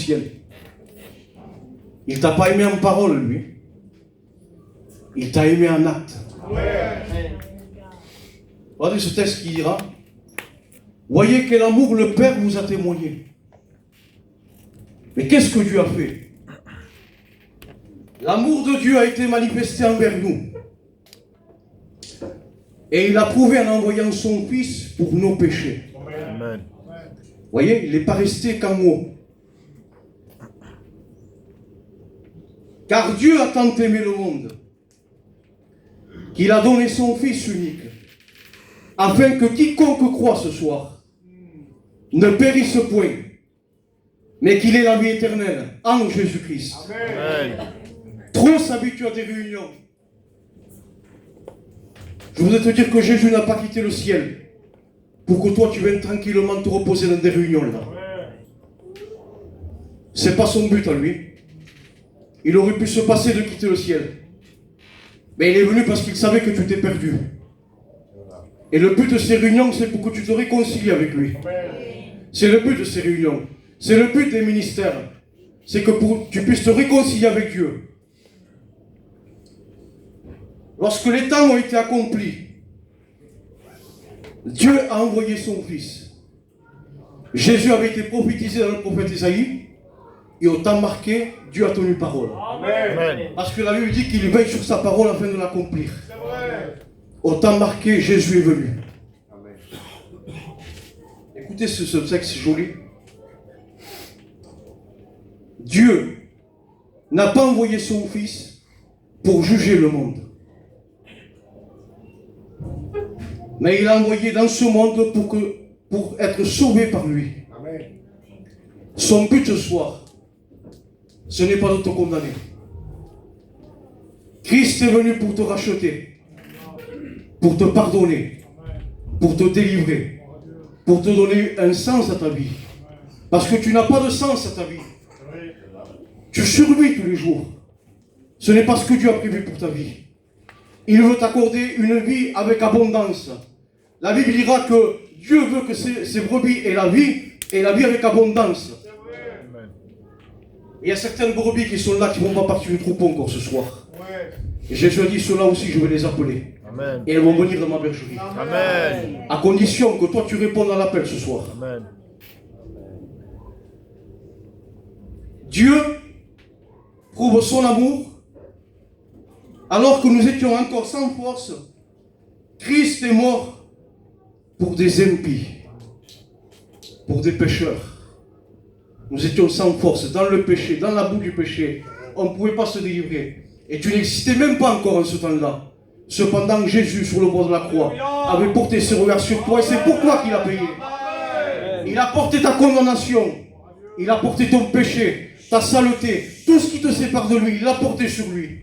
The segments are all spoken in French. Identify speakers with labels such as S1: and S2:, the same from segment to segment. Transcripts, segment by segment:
S1: ciel. Il ne t'a pas aimé en parole, lui. Il t'a aimé en acte. Regardez ce texte qui dira: voyez quel amour le Père vous a témoigné. Mais qu'est-ce que Dieu a fait? L'amour de Dieu a été manifesté envers nous. Et il a prouvé en envoyant son Fils pour nos péchés.
S2: Amen.
S1: Voyez, il n'est pas resté qu'en mots. Car Dieu a tant aimé le monde qu'il a donné son Fils unique, afin que quiconque croit ce soir ne périsse point, mais qu'il ait la vie éternelle en Jésus-Christ.
S2: Amen.
S1: Trop s'habituent à des réunions. Je voudrais te dire que Jésus n'a pas quitté le ciel pour que toi tu viennes tranquillement te reposer dans des réunions là. C'est pas son but à lui. Il aurait pu se passer de quitter le ciel. Mais il est venu parce qu'il savait que tu t'es perdu. Et le but de ces réunions, c'est pour que tu te réconcilies avec lui. C'est le but de ces réunions. C'est le but des ministères. C'est que tu puisses te réconcilier avec Dieu. Lorsque les temps ont été accomplis, Dieu a envoyé son Fils. Jésus avait été prophétisé dans le prophète Isaïe. Et au temps marqué, Dieu a tenu parole.
S2: Amen.
S1: Parce que la Bible dit qu'il veille sur sa parole afin de l'accomplir. Au temps marqué, Jésus est venu.
S2: Amen.
S1: Écoutez ce texte joli. Dieu n'a pas envoyé son Fils pour juger le monde. Mais il l'a envoyé dans ce monde pour être sauvé par lui.
S2: Amen.
S1: Son but ce soir, ce n'est pas de te condamner. Christ est venu pour te racheter, pour te pardonner, pour te délivrer, pour te donner un sens à ta vie. Parce que tu n'as pas de sens à ta vie. Tu survis tous les jours. Ce n'est pas ce que Dieu a prévu pour ta vie. Il veut t'accorder une vie avec abondance. La Bible dira que Dieu veut que ses brebis aient la vie, et la vie avec abondance. Il y a certaines brebis qui sont là, qui ne vont pas partir du troupeau encore ce soir. Et Jésus a dit, ceux-là aussi, je vais les appeler.
S2: Amen.
S1: Et elles vont venir dans ma bergerie.
S2: Amen.
S1: À condition que toi, tu répondes à l'appel ce soir.
S2: Amen.
S1: Dieu prouve son amour. Alors que nous étions encore sans force, Christ est mort pour des impies, pour des pécheurs. Nous étions sans force, dans le péché, dans la boue du péché. On ne pouvait pas se délivrer. Et tu n'existais même pas encore en ce temps-là. Cependant, Jésus, sur le bord de la croix, avait porté ses regards sur toi et c'est pour toi qu'il a payé. Il a porté ta condamnation. Il a porté ton péché, ta saleté, tout ce qui te sépare de lui, il l'a porté sur lui.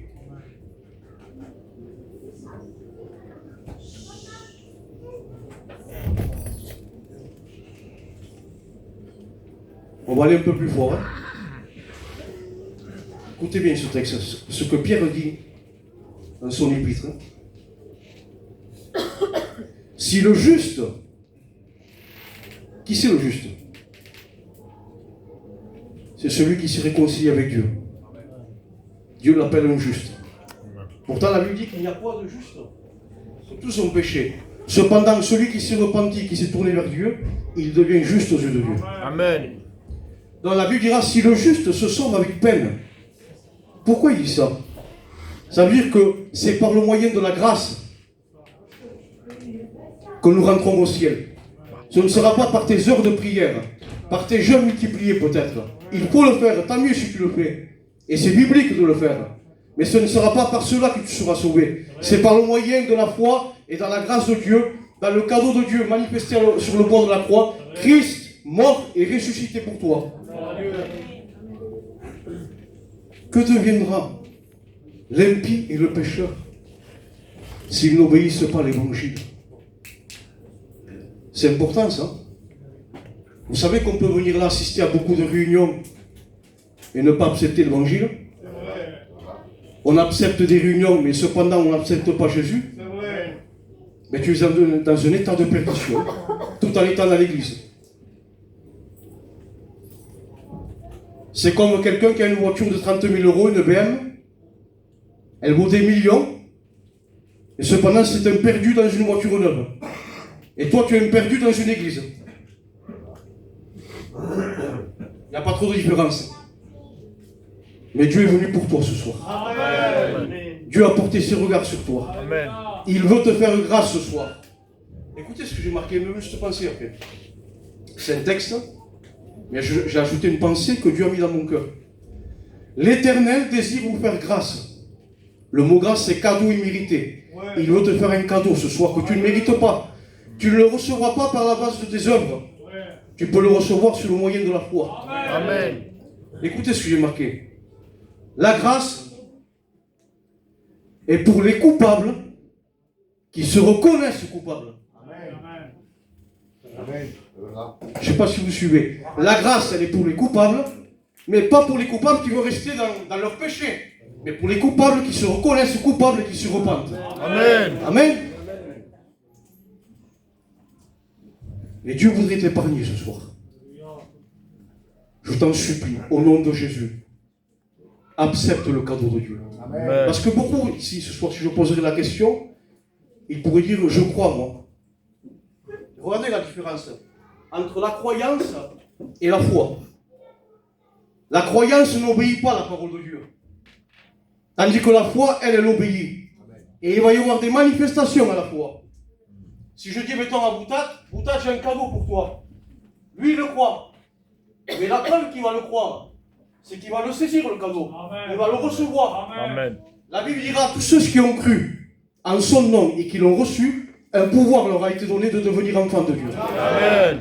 S1: On va aller un peu plus fort. Hein. Écoutez bien ce texte, ce que Pierre dit dans son épître. Hein. Si le juste, qui c'est le juste? C'est celui qui se réconcilie avec Dieu. Dieu l'appelle un juste. Pourtant la Bible dit qu'il n'y a pas de juste. C'est tout son péché. Cependant, celui qui s'est repenti, qui s'est tourné vers Dieu, il devient juste aux yeux de Dieu.
S2: Amen.
S1: Dans la Bible dira, si le juste se sauve avec peine. Pourquoi il dit ça? Ça veut dire que c'est par le moyen de la grâce que nous rentrons au ciel. Ce ne sera pas par tes heures de prière, par tes jeûnes multipliés peut-être. Il faut le faire, tant mieux si tu le fais. Et c'est biblique de le faire. Mais ce ne sera pas par cela que tu seras sauvé. C'est par le moyen de la foi et dans la grâce de Dieu, dans le cadeau de Dieu manifesté sur le bord de la croix, Christ mort et ressuscité pour toi. Que deviendra l'impie et le pécheur s'ils n'obéissent pas à l'évangile? C'est important ça. Vous savez qu'on peut venir là assister à beaucoup de réunions et ne pas accepter l'évangile. On accepte des réunions, mais cependant on n'accepte pas Jésus. Mais tu es dans un état de perdition, tout en étant dans l'église. C'est comme quelqu'un qui a une voiture de 30 000 euros, une BM. Elle vaut des millions. Et cependant, c'est un perdu dans une voiture neuve. Et toi, tu es un perdu dans une église. Il n'y a pas trop de différence. Mais Dieu est venu pour toi ce soir.
S2: Amen.
S1: Dieu a porté ses regards sur toi.
S2: Amen.
S1: Il veut te faire grâce ce soir. Écoutez ce que j'ai marqué, même juste penser après. C'est un texte, mais j'ai ajouté une pensée que Dieu a mis dans mon cœur. L'Éternel désire vous faire grâce. Le mot grâce, c'est cadeau immérité. Il veut te faire un cadeau ce soir que tu ne mérites pas. Tu ne le recevras pas par la base de tes œuvres. Tu peux le recevoir sur le moyen de la foi.
S2: Amen.
S1: Écoutez ce que j'ai marqué. La grâce est pour les coupables qui se reconnaissent coupables. Je ne sais pas si vous suivez. La grâce, elle est pour les coupables, mais pas pour les coupables qui veulent rester dans leur péché, mais pour les coupables qui se reconnaissent coupables et qui se repentent.
S2: Amen.
S1: Amen. Et Dieu voudrait t'épargner ce soir. Je t'en supplie, au nom de Jésus, accepte le cadeau de Dieu.
S2: Amen.
S1: Parce que beaucoup, ici, ce soir, si je poserais la question, ils pourraient dire, je crois, moi. Regardez la différence entre la croyance et la foi. La croyance n'obéit pas à la parole de Dieu. Tandis que la foi, elle obéit. Et il va y avoir des manifestations à la foi. Si je dis, mettons à Boutat, j'ai un cadeau pour toi. Lui, il le croit. Mais la preuve qu'il va le croire, c'est qu'il va le saisir, le cadeau. Amen. Il va le recevoir.
S2: Amen.
S1: La Bible dira, tous ceux qui ont cru en son nom et qui l'ont reçu, un pouvoir leur a été donné de devenir enfants de Dieu.
S2: Amen.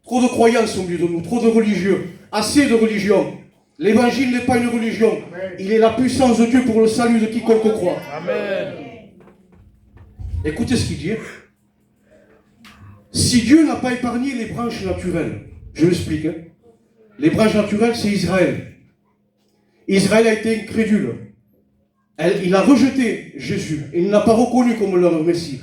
S1: Trop de croyances au milieu de nous, trop de religieux, assez de religion. L'évangile n'est pas une religion. Il est la puissance de Dieu pour le salut de quiconque croit.
S2: Amen.
S1: Écoutez ce qu'il dit. Si Dieu n'a pas épargné les branches naturelles, je l'explique. Les branches naturelles, c'est Israël. Israël a été incrédule. Il a rejeté Jésus. Il ne l'a pas reconnu comme leur Messie.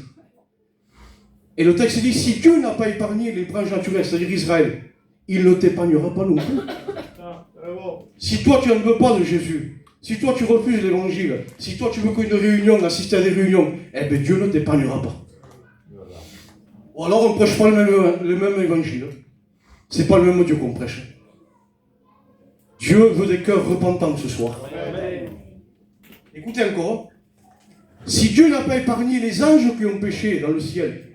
S1: Et le texte dit, si Dieu n'a pas épargné les branches naturelles, c'est-à-dire Israël, il ne t'épargnera pas non plus. Si toi tu ne veux pas de Jésus, si toi tu refuses l'évangile, si toi tu veux qu'une réunion, assister à des réunions, eh bien Dieu ne t'épargnera pas. Ou alors on ne prêche pas le même évangile. C'est pas le même Dieu qu'on prêche. Dieu veut des cœurs repentants ce soir. Amen. Écoutez encore. Si Dieu n'a pas épargné les anges qui ont péché dans le ciel,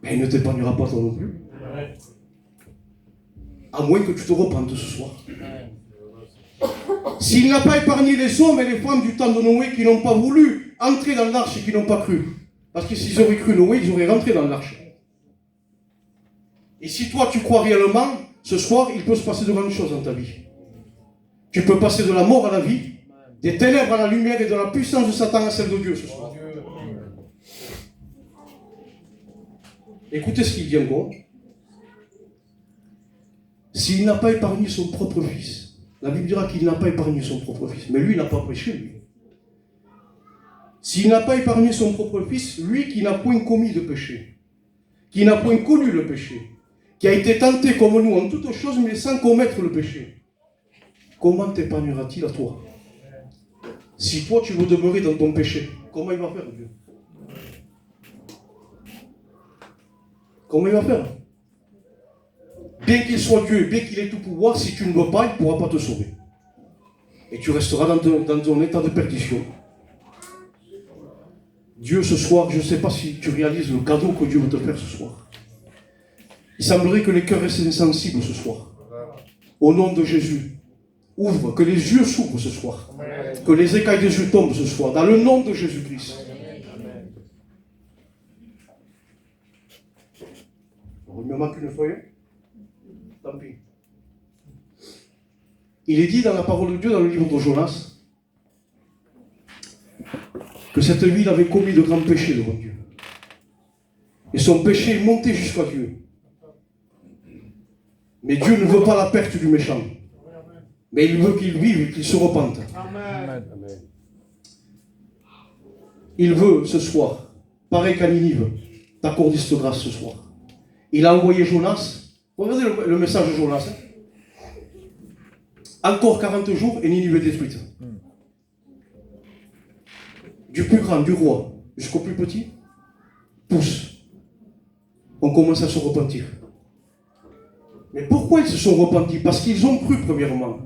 S1: ben il ne t'épargnera pas toi non plus. À moins que tu te repentes ce soir. S'il n'a pas épargné les hommes et les femmes du temps de Noé qui n'ont pas voulu entrer dans l'arche et qui n'ont pas cru. Parce que s'ils auraient cru Noé, ils auraient rentré dans l'arche. Et si toi tu crois réellement, ce soir, il peut se passer de grandes choses dans ta vie. Tu peux passer de la mort à la vie, des ténèbres à la lumière et de la puissance de Satan à celle de Dieu ce soir. Écoutez ce qu'il dit encore. S'il n'a pas épargné son propre fils, la Bible dira qu'il n'a pas épargné son propre fils, mais lui n'a pas péché, lui. S'il n'a pas épargné son propre fils, lui qui n'a point commis de péché, qui n'a point connu le péché, qui a été tenté comme nous en toutes choses, mais sans commettre le péché, comment t'épargnera-t-il à toi? Si toi tu veux demeurer dans ton péché, comment il va faire Dieu? Comment il va faire? Bien qu'il soit Dieu, bien qu'il ait tout pouvoir, si tu ne veux pas, il ne pourra pas te sauver. Et tu resteras dans ton état de perdition. Dieu, ce soir, je ne sais pas si tu réalises le cadeau que Dieu veut te faire ce soir. Il semblerait que les cœurs restent insensibles ce soir. Au nom de Jésus, ouvre, que les yeux s'ouvrent ce soir. Que les écailles des yeux tombent ce soir. Dans le nom de Jésus-Christ. Il me manque une feuille. Tant pis. Il est dit dans la parole de Dieu, dans le livre de Jonas, que cette ville avait commis de grands péchés devant Dieu. Et son péché est monté jusqu'à Dieu. Mais Dieu ne veut pas la perte du méchant. Mais il veut qu'il vive et qu'il se repente. Amen. Il veut ce soir, pareil qu'à Ninive, t'accorder cette grâce ce soir. Il a envoyé Jonas. Regardez le message de Jonas. Encore 40 jours et Ninive est détruite. Du plus grand, du roi, jusqu'au plus petit, tous ont commencé à se repentir. Mais pourquoi ils se sont repentis? Parce qu'ils ont cru premièrement.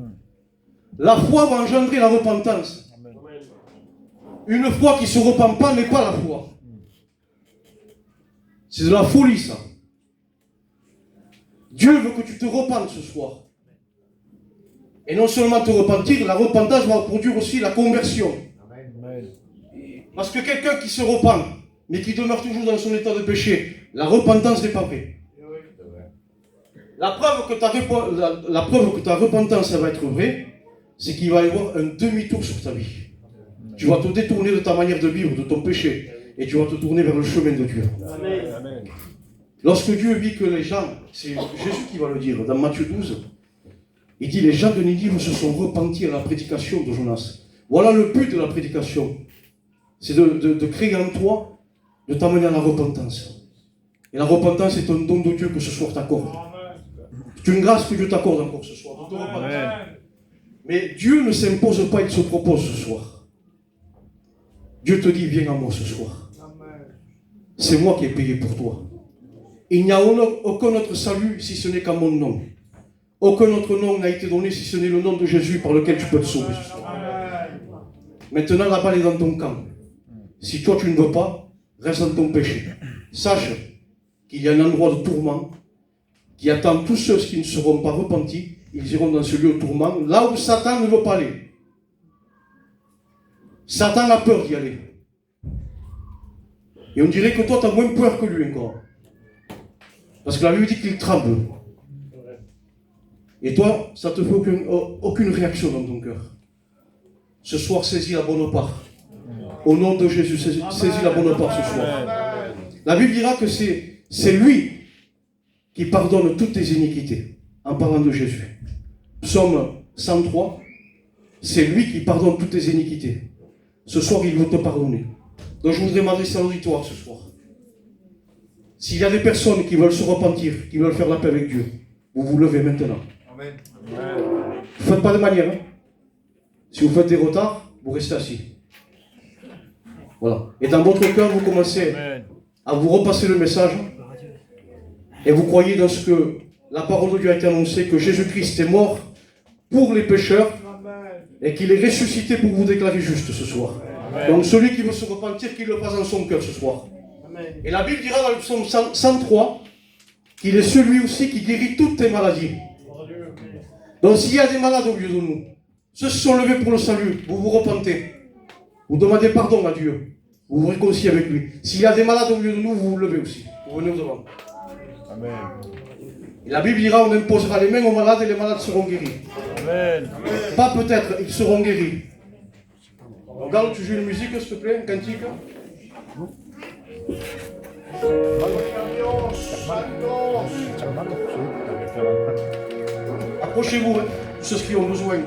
S1: La foi va engendrer la repentance. Une foi qui ne se repent pas n'est pas la foi. C'est de la folie, ça. Dieu veut que tu te repentes ce soir. Et non seulement te repentir, la repentance va produire aussi la conversion. Parce que quelqu'un qui se repent, mais qui demeure toujours dans son état de péché, la repentance n'est pas vraie. La preuve que ta repentance va être vraie, c'est qu'il va y avoir un demi-tour sur ta vie. Tu vas te détourner de ta manière de vivre, de ton péché, et tu vas te tourner vers le chemin de Dieu.
S2: Amen.
S1: Lorsque Dieu vit que les gens, c'est Jésus qui va le dire, dans Matthieu 12, il dit, les gens de Ninive se sont repentis à la prédication de Jonas. Voilà le but de la prédication. C'est de créer en toi, de t'amener à la repentance. Et la repentance est un don de Dieu que ce soir t'accorde. C'est une grâce que Dieu t'accorde encore ce soir. De te repentir. Mais Dieu ne s'impose pas, il se propose ce soir. Dieu te dit, viens à moi ce soir. C'est moi qui ai payé pour toi. Il n'y a aucun autre salut si ce n'est qu'à mon nom. Aucun autre nom n'a été donné si ce n'est le nom de Jésus par lequel tu peux te sauver ce soir. Maintenant, la balle est dans ton camp. Si toi tu ne veux pas, reste dans ton péché. Sache qu'il y a un endroit de tourment qui attend tous ceux qui ne seront pas repentis. Ils iront dans ce lieu de tourment, là où Satan ne veut pas aller. Satan a peur d'y aller. Et on dirait que toi tu as moins peur que lui encore. Parce que la Bible dit qu'il tremble. Et toi, ça ne te fait aucune réaction dans ton cœur. Ce soir, saisis la bonne part. Au nom de Jésus, saisis la bonne part ce soir. La Bible dira que c'est lui qui pardonne toutes tes iniquités, en parlant de Jésus. Psaume 103, c'est lui qui pardonne toutes tes iniquités. Ce soir, il veut te pardonner. Donc je voudrais m'adresser à l'auditoire ce soir. S'il y a des personnes qui veulent se repentir, qui veulent faire la paix avec Dieu, vous vous levez maintenant.
S2: Amen.
S1: Vous ne faites pas de manière. Hein? Si vous faites des retards, vous restez assis. Voilà. Et dans votre cœur, vous commencez à vous repasser le message. Et vous croyez dans ce que la parole de Dieu a été annoncée, que Jésus-Christ est mort pour les pécheurs et qu'il est ressuscité pour vous déclarer juste ce soir. Amen. Donc celui qui veut se repentir, qu'il le fasse dans son cœur ce soir. Amen. Et la Bible dira dans le psaume 103 qu'il est celui aussi qui guérit toutes tes maladies. Donc s'il y a des malades au milieu de nous, ceux qui sont levés pour le salut, vous vous repentez. Vous demandez pardon à Dieu. Vous vous réconciliez avec lui. S'il y a des malades au milieu de nous, vous vous levez aussi. Vous venez au devant. Amen. Et la Bible dira, on imposera les mains aux malades et les malades seront guéris. Amen. Pas peut-être, ils seront guéris. Regarde, tu joues une musique, s'il te plaît, un cantique. Approchez-vous, hein, ceux qui ont besoin.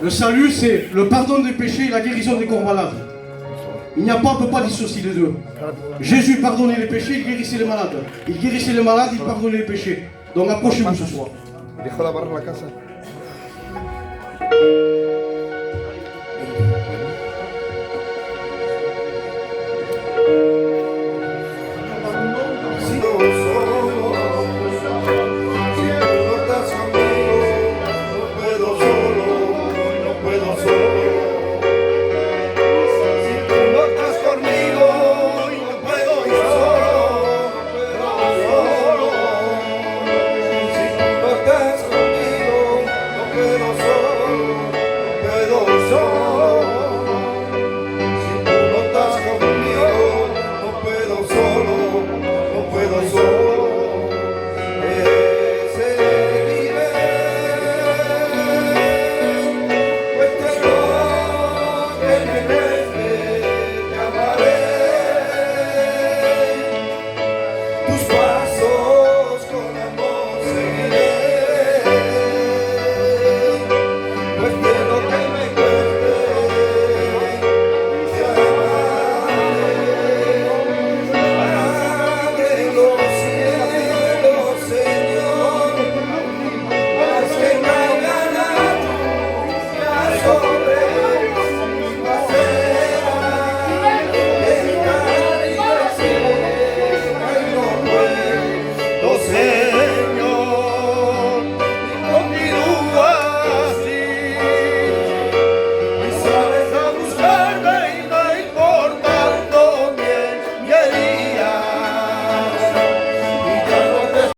S1: Le salut, c'est le pardon des péchés et la guérison des corps malades. On ne peut pas dissocier les deux. Jésus pardonnait les péchés, il guérissait les malades. Il guérissait les malades, il pardonnait les péchés. Donc approchez-vous ce soir.